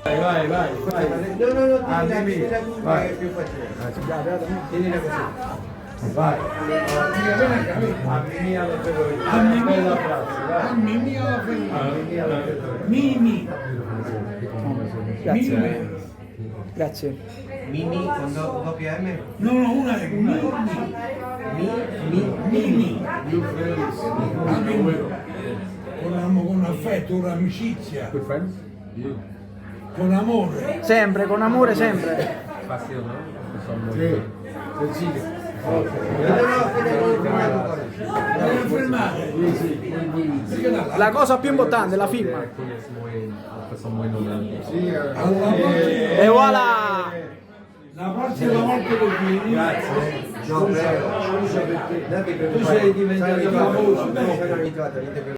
Vai, vai, vai. No, no, no, Ah, tieni la vai. curva che è più facile. Tienila così. Vai. A Mimì alla ferrovia. A Mimì. Bella frase, vai. A Mimì alla ferrovia. A Mimì alla ferrovia. Mimi. Grazie. Mimi. Grazie. Mimi con doppia M? No, no, una è Mimi. Mimi. A Mimi. Con affetto, con amicizia. Con amore. Sempre, con amore sempre. Sì. Sensibile. No, no, fermato. Devi fermare. Perché da La cosa più importante, la firma. Sì, E voilà! la prossima volta che vieni. grazie. No, scusa perché tu sei diventato famoso, non sei abituato.